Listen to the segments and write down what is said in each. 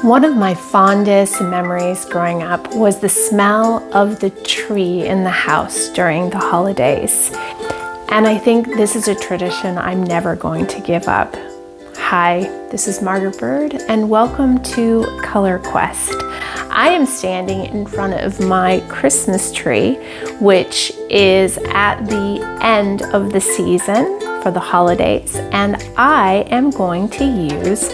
One of my fondest memories growing up was the smell of the tree in the house during the holidays. And I think this is a tradition I'm never going to give up. Hi, this is Margaret Byrd, and welcome to Color Quest. I am standing in front of my Christmas tree, which is at the end of the season for the holidays, and I am going to use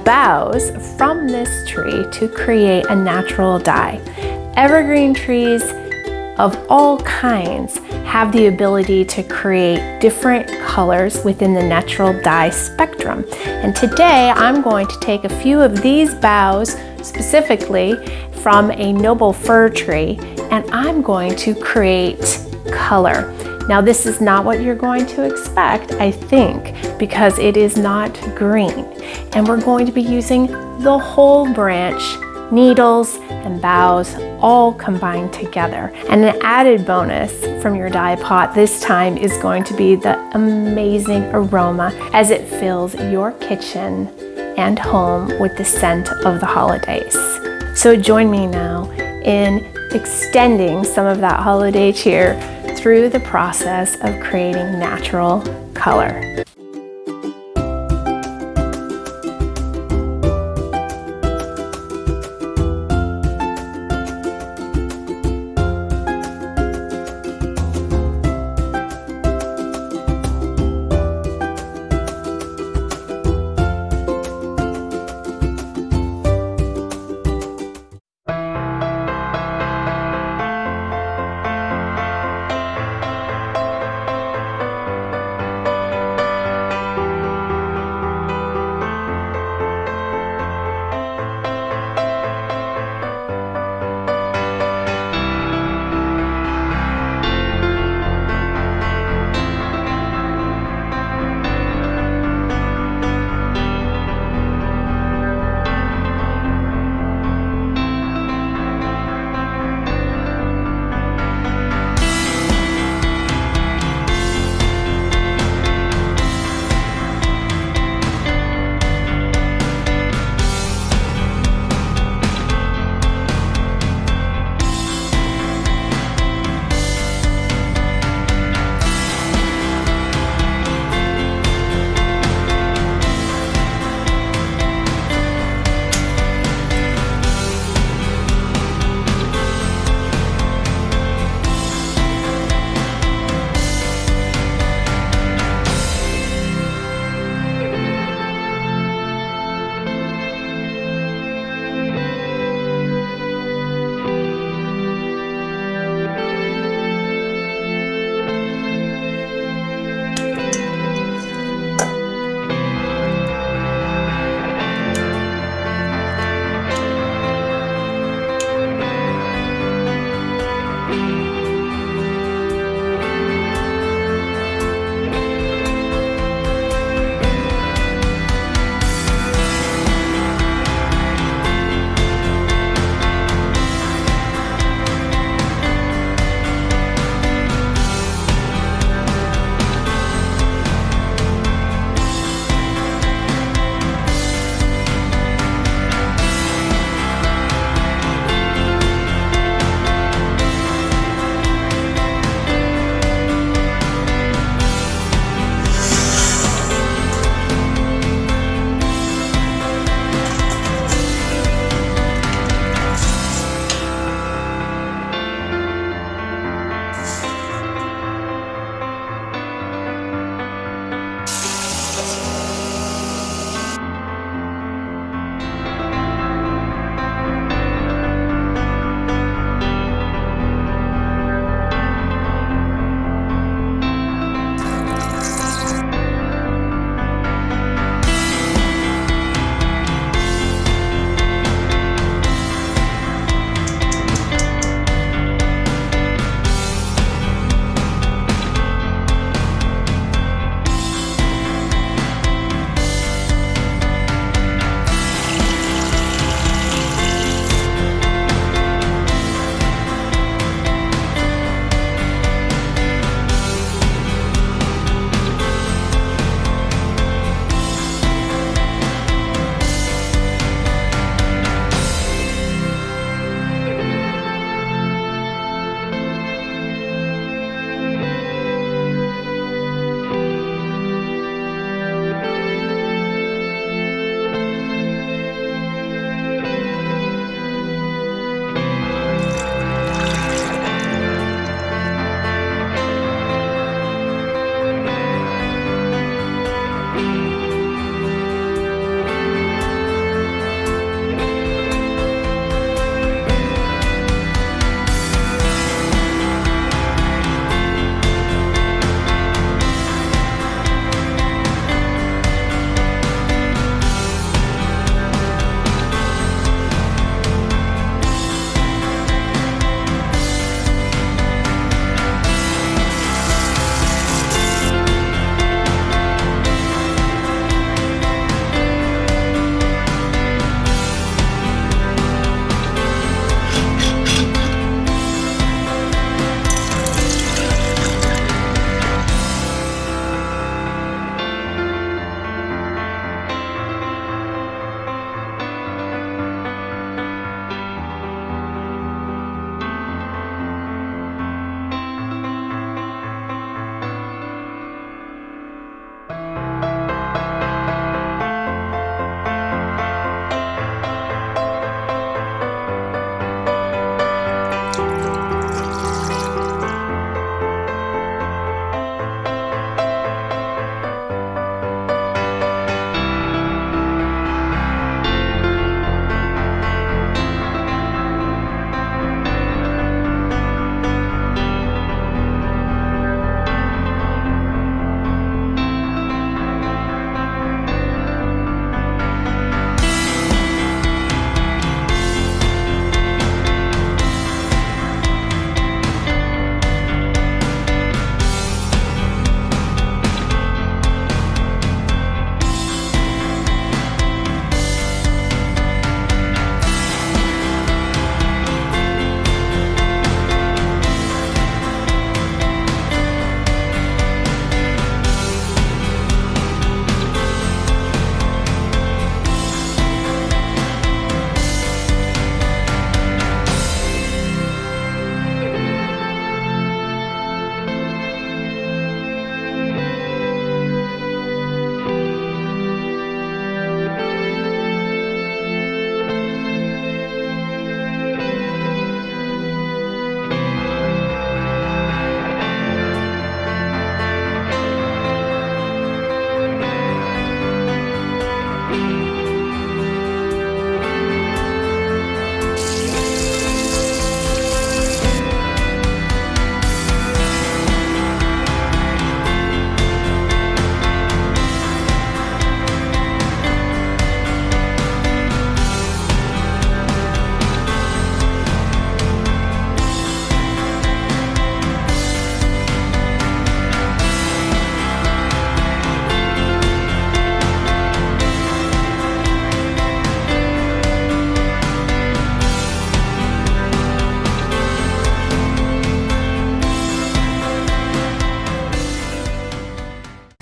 boughs from this tree to create a natural dye. Evergreen trees of all kinds have the ability to create different colors within the natural dye spectrum. And today I'm going to take a few of these boughs, specifically from a noble fir tree, and I'm going to create color. Now this is not what you're going to expect, I think, because it is not green. And we're going to be using the whole branch, needles and boughs all combined together. And an added bonus from your dye pot this time is going to be the amazing aroma as it fills your kitchen and home with the scent of the holidays. So join me now in extending some of that holiday cheer through the process of creating natural color.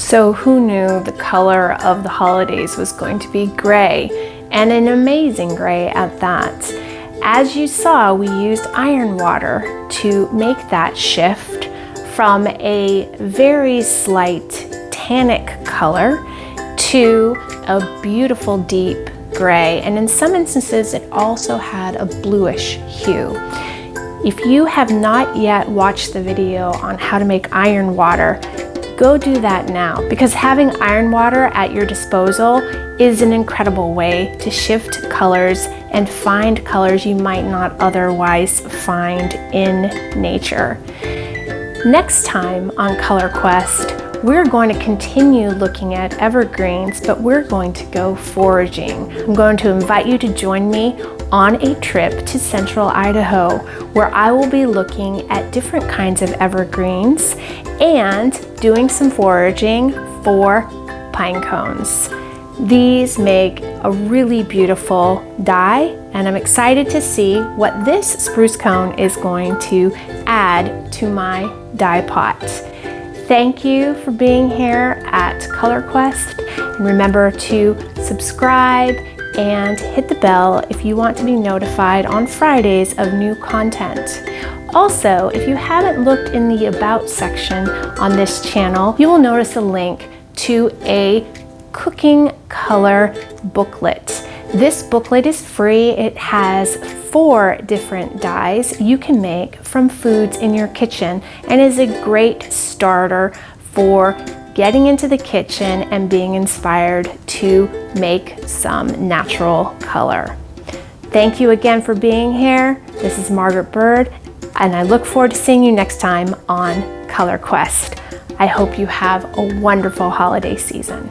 So who knew the color of the holidays was going to be gray, and an amazing gray at that. As you saw, we used iron water to make that shift from a very slight tannic color to a beautiful deep gray, and in some instances it also had a bluish hue. If you have not yet watched the video on how to make iron water, go do that now, because having iron water at your disposal is an incredible way to shift colors and find colors you might not otherwise find in nature. Next time on Color Quest, we're going to continue looking at evergreens, but we're going to go foraging. I'm going to invite you to join me on a trip to central Idaho, where I will be looking at different kinds of evergreens and doing some foraging for pine cones. These make a really beautiful dye, and I'm excited to see what this spruce cone is going to add to my dye pot. Thank you for being here at Color Quest, and remember to subscribe and hit the bell if you want to be notified on Fridays of new content. Also, if you haven't looked in the About section on this channel, you will notice a link to a cooking color booklet. This booklet is free. It has 4 different dyes you can make from foods in your kitchen, and is a great starter for getting into the kitchen and being inspired to make some natural color. Thank you again for being here. This is Margaret Byrd, and I look forward to seeing you next time on Color Quest. I hope you have a wonderful holiday season.